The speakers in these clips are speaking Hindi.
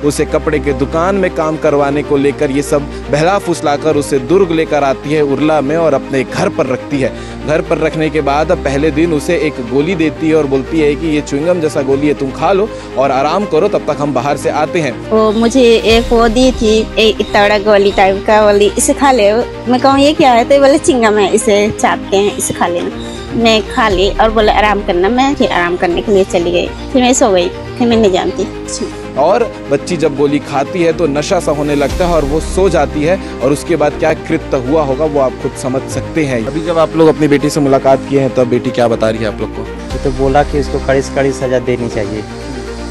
उसे कपड़े के दुकान में काम करवाने को लेकर ये सब बहला फुसलाकर उसे दुर्ग लेकर आती है उरला में और अपने घर पर रखती है। घर पर रखने के बाद अब पहले दिन उसे एक गोली देती है और बोलती है कि ये च्युइंगम जैसा गोली है, तुम खा लो और आराम करो, तब तक हम बाहर से आते हैं। वो मुझे एक वो दी थी, एक इतना बड़ा गोली टाइप का, बोली इसे खा ले। मैं कहूँ ये क्या है, तो बोले चिंगम है, इसे चाटते हैं, इसे खा लेना। मैं खा ली और बोले आराम करना। मैं फिर आराम करने के लिए चली गई, फिर मैं सो गई, फिर मैं नहीं जानती। और बच्ची जब गोली खाती है तो नशा सा होने लगता है और वो सो जाती है और उसके बाद क्या कृत्य हुआ होगा वो आप खुद समझ सकते हैं। अभी जब आप लोग अपनी बेटी से मुलाकात किए हैं तब बेटी क्या बता रही है आप लोग को? तो बोला कि इसको कड़ी से कड़ी सजा देनी चाहिए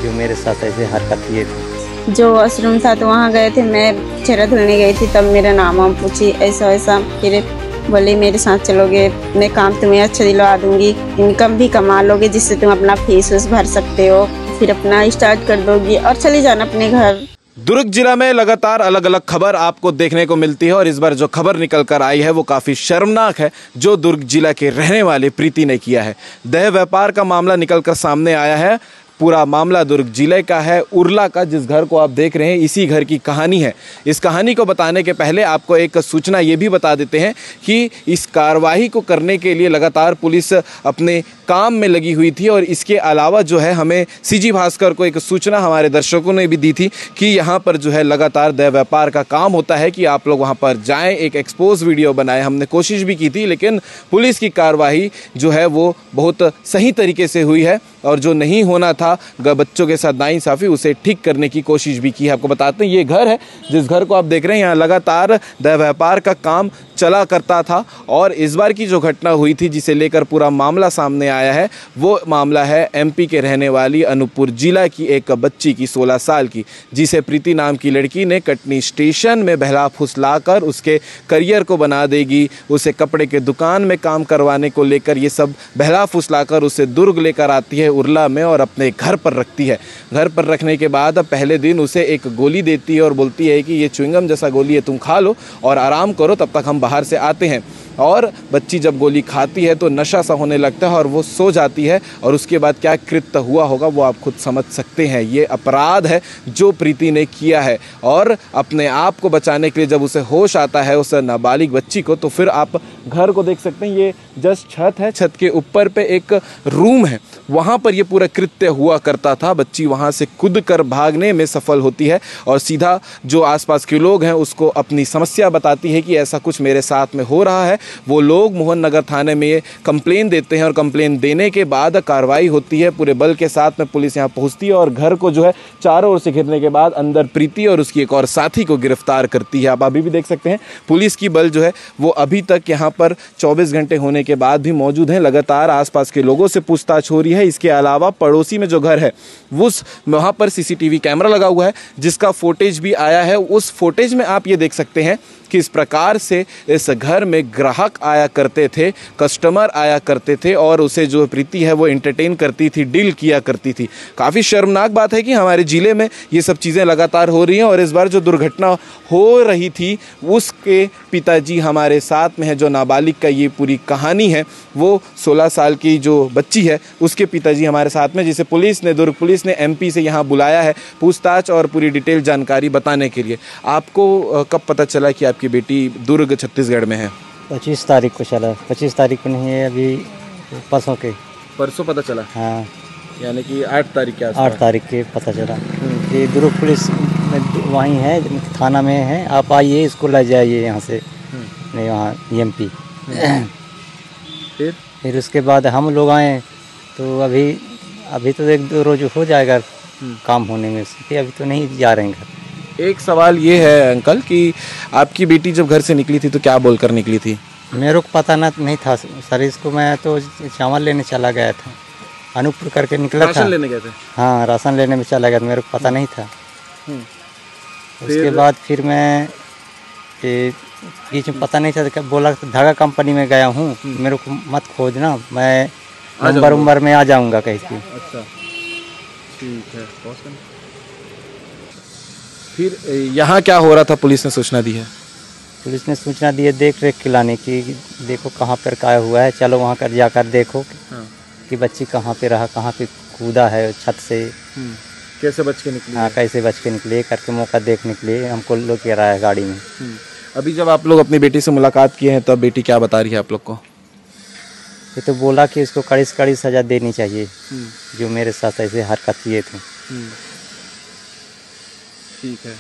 जो मेरे साथ ऐसे हरकत किए थे। जो वॉशरूम था तो वहाँ गए थे, मैं चेहरा धुलने गई थी, तब मेरा नाम वाम पूछी ऐसा ऐसा। फिर बोले मेरे साथ चलोगे, मैं काम तुम्हें अच्छा दिलवा दूंगी, इनकम भी कमा लोगे जिससे तुम अपना फीस उस भर सकते हो, फिर अपना स्टार्ट कर दोगी और चली जाना अपने घर। दुर्ग जिला में लगातार अलग अलग खबर आपको देखने को मिलती है और इस बार जो खबर निकल कर आई है वो काफी शर्मनाक है, जो दुर्ग जिला के रहने वाले प्रीति ने किया है। देह व्यापार का मामला निकलकर सामने आया है। पूरा मामला दुर्ग जिले का है, उरला का, जिस घर को आप देख रहे हैं इसी घर की कहानी है। इस कहानी को बताने के पहले आपको एक सूचना ये भी बता देते हैं कि इस कार्रवाई को करने के लिए लगातार पुलिस अपने काम में लगी हुई थी और इसके अलावा जो है हमें सीजी भास्कर को एक सूचना हमारे दर्शकों ने भी दी थी कि यहाँ पर जो है लगातार देह व्यापार का काम होता है कि आप लोग वहाँ पर जाएं, एक एक्सपोज वीडियो बनाएं। हमने कोशिश भी की थी लेकिन पुलिस की कार्रवाई जो है वो बहुत सही तरीके से हुई है और जो नहीं होना था बच्चों के साथ नाइंसाफी, उसे ठीक करने की कोशिश भी की है। आपको बताते हैं ये घर है जिस घर को आप देख रहे हैं, यहाँ लगातार देह व्यापार का काम चला करता था और इस बार की जो घटना हुई थी जिसे लेकर पूरा मामला सामने आया है वो मामला है एमपी के रहने वाली अनूपपुर जिला की एक बच्ची की 16 साल की, जिसे प्रीति नाम की लड़की ने कटनी स्टेशन में बहला फुसलाकर उसके करियर को बना देगी, उसे कपड़े के दुकान में काम करवाने को लेकर ये सब बहला फुसलाकर उसे दुर्ग लेकर आती है उरला में और अपने घर पर रखती है। घर पर रखने के बाद अब पहले दिन उसे एक गोली देती है और बोलती है कि ये च्युइंगम जैसा गोली है, तुम खा लो और आराम करो, तब तक हम बाहर से आते हैं। और बच्ची जब गोली खाती है तो नशा सा होने लगता है और वो सो जाती है और उसके बाद क्या कृत्य हुआ होगा वो आप खुद समझ सकते हैं। ये अपराध है जो प्रीति ने किया है और अपने आप को बचाने के लिए जब उसे होश आता है उस नाबालिग बच्ची को, तो फिर आप घर को देख सकते हैं। ये जस्ट छत है, छत के ऊपर पे एक रूम है, वहाँ पर ये पूरा कृत्य हुआ करता था। बच्ची वहाँ से कूद कर भागने में सफल होती है और सीधा जो आसपास के लोग हैं उसको अपनी समस्या बताती है कि ऐसा कुछ मेरे साथ में हो रहा है। वो लोग मोहन नगर थाने में कंप्लेन देते हैं और कंप्लेन देने के बाद कार्रवाई होती है, पूरे बल के साथ में पुलिस यहाँ पहुँचती है और घर को जो है चारों ओर से घेरने के बाद अंदर प्रीति और उसकी एक और साथी को गिरफ्तार करती है। आप अभी भी देख सकते हैं पुलिस की बल जो है वो अभी तक यहाँ पर 24 घंटे होने के बाद भी मौजूद है। लगातार आसपास के लोगों से पूछताछ हो रही है। इसके अलावा पड़ोसी में जो घर है उस वहाँ पर सीसीटीवी कैमरा लगा हुआ है जिसका फुटेज भी आया है। उस फुटेज में आप ये देख सकते हैं किस प्रकार से इस घर में ग्राहक आया करते थे, कस्टमर आया करते थे और उसे जो प्रीति है वो एंटरटेन करती थी, डील किया करती थी। काफ़ी शर्मनाक बात है कि हमारे ज़िले में ये सब चीज़ें लगातार हो रही हैं और इस बार जो दुर्घटना हो रही थी उसके पिताजी हमारे साथ में है। जो नाबालिग का ये पूरी कहानी है वो 16 साल की जो बच्ची है उसके पिताजी हमारे साथ में, जिसे पुलिस ने, दुर्ग पुलिस ने एमपी से यहाँ बुलाया है पूछताछ और पूरी डिटेल जानकारी बताने के लिए। आपको कब पता चला कि आपकी बेटी दुर्ग छत्तीसगढ़ में है? 25 तारीख को चला। 25 तारीख को नहीं है, अभी परसों पता चला। हाँ, यानी कि 8 तारीख के आसपास। 8 तारीख के पता चला कि दुर्ग पुलिस में वहीं है, थाना में है, आप आइए, इसको ले जाइए यहाँ से नहीं वहाँ एमपी। फिर उसके बाद हम लोग आए तो अभी तो 1-2 रोज हो जाएगा काम होने में, फिर अभी तो नहीं जा रहे हैं घर। एक सवाल ये है अंकल कि आपकी बेटी जब घर से निकली थी तो क्या बोलकर निकली थी? मेरे को पता नहीं था सर, इसको मैं तो चावल लेने चला गया था, अनूपपुर करके निकला था। राशन लेने गए थे? हाँ, राशन लेने में चला गया था, मेरे को पता नहीं था। उसके बाद फिर मैं बीच में पता नहीं था, बोला धागा कंपनी में गया हूँ, मेरे को मत खोजना, मैं नंबर में आ जाऊँगा कहीं की। अच्छा, ठीक है। फिर यहाँ क्या हो रहा था? पुलिस ने सूचना दी है? पुलिस ने सूचना दी है देख रेख खिलाने की, देखो कहाँ पर क्या हुआ है, चलो वहाँ कर जाकर देखो कि बच्ची कहाँ पे रहा, कहाँ पे कूदा है छत से। कैसे बच के निकले? हाँ, कैसे बच के निकले करके मौका देखने के लिए हमको लोग कह रहा है गाड़ी में। अभी जब आप लोग अपनी बेटी से मुलाकात किए हैं तब बेटी क्या बता रही है आप लोग को? ये तो बोला कि इसको कड़ी से कड़ी सजा देनी चाहिए, जो मेरे साथ ऐसे हरकत किए थे। ठीक है।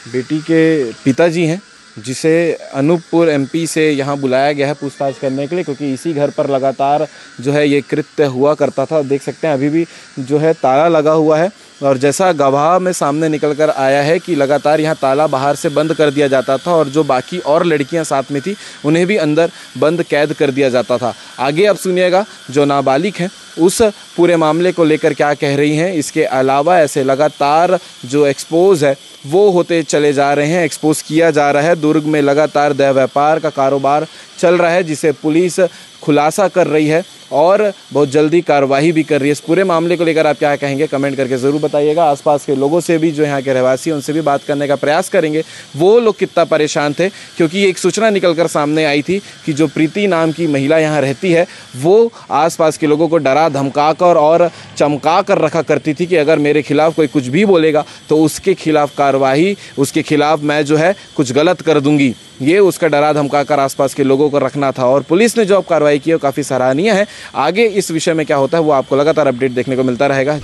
बेटी के पिताजी हैं जिसे अनूपपुर एमपी से यहाँ बुलाया गया है पूछताछ करने के लिए, क्योंकि इसी घर पर लगातार जो है ये कृत्य हुआ करता था। देख सकते हैं अभी भी जो है ताला लगा हुआ है, और जैसा गवाह में सामने निकल कर आया है कि लगातार यहाँ ताला बाहर से बंद कर दिया जाता था, और जो बाकी और लड़कियाँ साथ में थी उन्हें भी अंदर बंद कैद कर दिया जाता था। आगे अब सुनिएगा जो नाबालिग हैं उस पूरे मामले को लेकर क्या कह रही हैं। इसके अलावा ऐसे लगातार जो एक्सपोज है वो होते चले जा रहे हैं, एक्सपोज किया जा रहा है। दुर्ग में लगातार देह व्यापार का कारोबार चल रहा है जिसे पुलिस खुलासा कर रही है और बहुत जल्दी कार्रवाई भी कर रही है। इस पूरे मामले को लेकर आप क्या कहेंगे कमेंट करके ज़रूर बताइएगा। आसपास के लोगों से भी जो यहाँ के रहवासी उनसे भी बात करने का प्रयास करेंगे, वो लोग कितना परेशान थे, क्योंकि एक सूचना निकल कर सामने आई थी कि जो प्रीति नाम की महिला यहाँ रहती है वो आसपास के लोगों को डरा धमका कर और चमका कर रखा करती थी कि अगर मेरे खिलाफ़ कोई कुछ भी बोलेगा तो उसके खिलाफ़ कार्रवाई, उसके खिलाफ़ मैं जो है कुछ गलत कर दूँगी। ये उसका डरा धमका कर आसपास के लोगों को रखना था, और पुलिस ने जो अब कार्रवाई की है वो काफ़ी सराहनीय है। आगे इस विषय में क्या होता है वो आपको लगातार अपडेट देखने को मिलता रहेगा।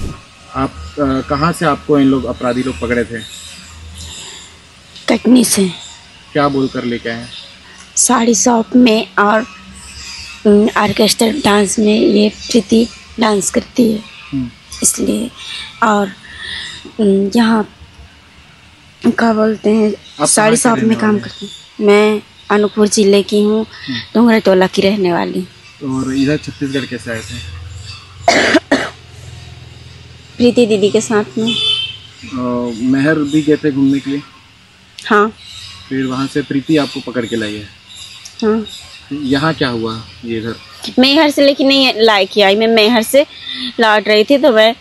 आप कहाँ से आपको इन लोग अपराधी लोग पकड़े थे? कटनी से। क्या बोलकर लेके आए? साड़ी शॉप में और ऑर्केस्ट्रा डांस में ये प्रीति डांस करती है इसलिए, और यहाँ क्या बोलते हैं साड़ी शॉप में काम करती हूँ। मैं अनूपपुर जिले की हूँ, डोंगरा टोला की रहने वाली। और इधर छत्तीसगढ़ कैसे आए थे? प्रीति दीदी के साथ में। मेहर भी गए थे घूमने के लिए? हाँ। फिर वहाँ से प्रीति आपको पकड़ के लाई है? हाँ। यहाँ क्या हुआ? ये इधर मैहर से लेकिन नहीं लाई के आई, मैं मैहर से लौट रही थी तो मैं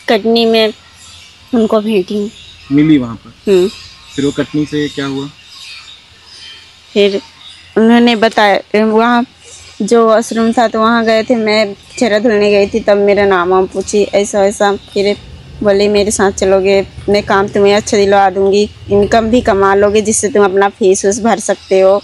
कटनी में उनको भेटी मिली वहाँ पर। फिर वो कटनी से क्या हुआ? फिर उन्होंने बताया वहाँ जो आश्रम था तो वहाँ गए थे, मैं चेहरा धुलने गई थी तब मेरा नाम वाम पूछी ऐसा ऐसा। फिर बोले मेरे साथ चलोगे, मैं काम तुम्हें अच्छा दिलवा दूँगी, इनकम भी कमा लोगे जिससे तुम अपना फीस उस भर सकते हो,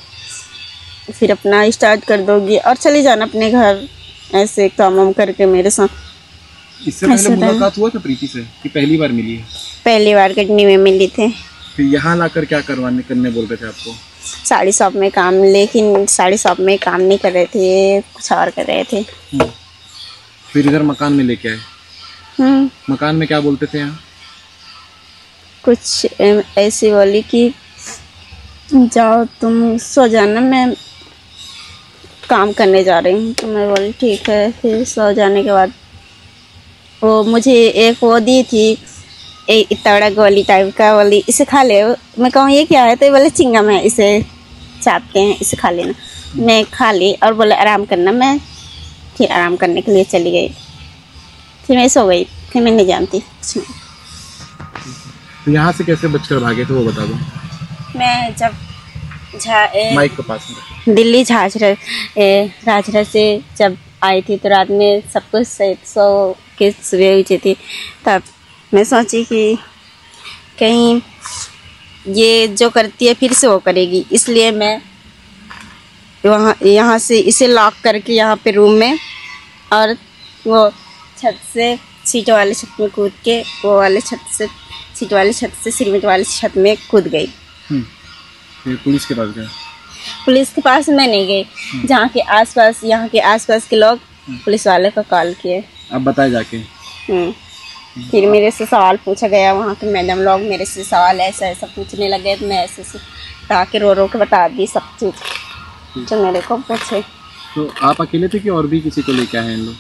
फिर अपना स्टार्ट कर दोगी और चली जाना अपने घर। ऐसे काम वाम करके मेरे साथ। इससे पहले मुलाकात हुआ था प्रीति से कि पहली बार मिली है? पहली बार कटनी में मिली थे। फिर यहाँ लाकर क्या करने बोल रहे थे आपको? साड़ी शॉप में काम, लेकिन साड़ी शॉप में काम नहीं कर रहे थे, कुछ और कर रहे थे। फिर इधर मकान में लेके आए। मकान में क्या बोलते थे यहाँ? कुछ ऐसी बोली कि जाओ तुम सो जाना, मैं काम करने जा रही हूँ। तो मैं बोली ठीक है। फिर सो जाने के बाद वो मुझे एक वो दी थी, एक इतना बड़ा गोली टाइप का, बोली इसे खा ले। मैं कहूँ ये क्या है? तो बोले चिंगम है, इसे चाटते हैं, इसे खा लेना। मैं खा ली और बोले आराम करना। मैं फिर आराम करने के लिए चली गई, फिर मैं सो गई। फिर मैं नहीं जानती कुछ नहीं। तो यहाँ से कैसे बचकर भागे थे वो बता दो। मैं जब माइक के पास दिल्ली राजरा से जब आई थी तो रात में सब कुछ सो के सुबह हुई थी, तब मैं सोची कि कहीं ये जो करती है फिर से वो करेगी, इसलिए मैं यहाँ से इसे लॉक करके यहाँ पे रूम में, और वो छत से सीट वाले छत में कूद के वो वाले छत से सीट वाली छत से सीमेंट वाली छत में कूद गई। फिर पुलिस के पास गए? पुलिस के पास मैं नहीं गई, जहाँ के आसपास यहाँ के आसपास के लोग पुलिस वाले को कॉल किए। अब बताए जाके? फिर मेरे से सवाल पूछा गया, वहाँ के मैडम लोग मेरे से सवाल ऐसा ऐसा पूछने लगे, तो मैं ऐसे ताकि रो के बता दी सब चीज़ जो मेरे को पूछे। तो आप अकेले थे कि और भी किसी को लेके आए इन लोग?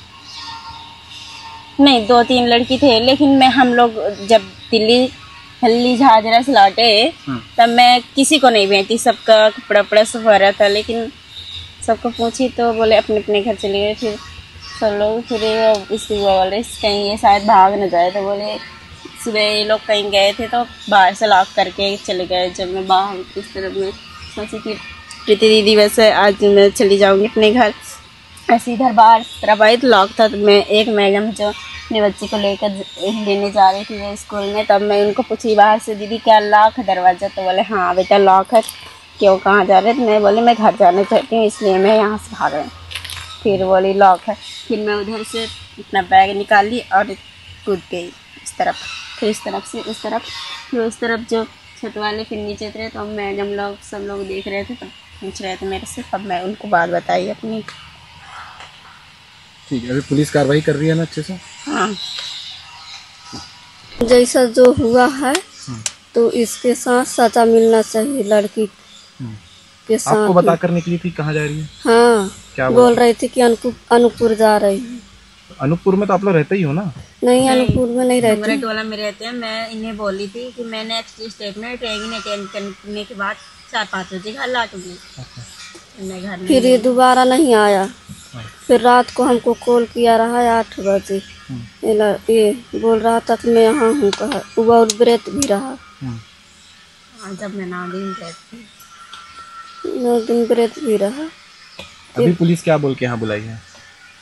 नहीं, 2-3 लड़की थे, लेकिन हम लोग जब दिल्ली झाझरा से लौटे तब मैं किसी को नहीं भेजी, सबका कपड़ा वपड़ा सब हो रहा था, लेकिन सबको पूछी तो बोले अपने अपने घर चले गए। फिर सब लोग फिर इसकी बोले कहीं ये शायद भाग न जाए, तो बोले सुबह ये लोग कहीं गए थे तो बाहर से लॉक करके चले गए। जब मैं बाहर इस तरफ में सोची कि प्रीति दीदी वैसे आज मैं चली जाऊँगी अपने घर, ऐसे इधर बाहर तरफ आई तो लॉक था। तो मैं एक मैडम जो अपने बच्चे को लेकर लेने जा रही थी वो स्कूल में, तब मैं उनको पूछी बाहर से, दीदी क्या लॉक है दरवाज़ा? तो बोले हाँ बेटा लॉक है। क्यों, कहाँ जा रहे थे? मैं बोली मैं घर जाना चाहती हूँ इसलिए मैं यहाँ से भाग रही हूँ। फिर बोली लॉक है। फिर मैं उधर से अपना बैग निकाल ली और कूद गई इस तरफ, फिर इस तरफ से उस तरफ, फिर उस तरफ जो छत वाले फिर नीचे उतरे। तो मैडम लोग सब लोग देख रहे थे, तो पूछ रहे थे मेरे से। अब मैं उनको बात बताई अपनी। ठीक है, अभी पुलिस कार्रवाई कर रही है ना अच्छे से? हाँ, जैसा जो हुआ है तो इसके साथ सजा मिलना चाहिए लड़की के साथ। आपको बता कर निकली थी कहाँ जा रही है? हाँ, क्या बोल रही थी कि अनूपपुर जा रही है। अनूपपुर में तो आप लोग रहते ही हो ना? नहीं, अनूपपुर में नहीं रहती। टोला में रहते हैं। मैं इन्हें बोली थी कि मैं नेक्स्ट स्टेप में ट्रेनिंग अटेंड करने के बाद 4-5 बजे घर लौटूंगी। मैं घर फिर ये दोबारा नहीं आया। फिर रात को हमको कॉल किया रहा है 8 बजे। ये बोल रहा था कि मैं यहाँ हूँ, कहा वो और व्रत भी रहा। जब मैं 9 दिन रहती, 9 दिन व्रत भी रहा। अभी पुलिस क्या बोल के यहाँ बुलाई है?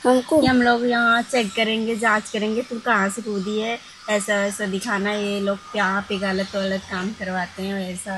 हमको कि हम लोग यहाँ चेक करेंगे, जांच करेंगे, तू कहाँ से कूदी है, ऐसा वैसा दिखाना। ये लोग यहाँ पे गलत वलत काम करवाते हैं, ऐसा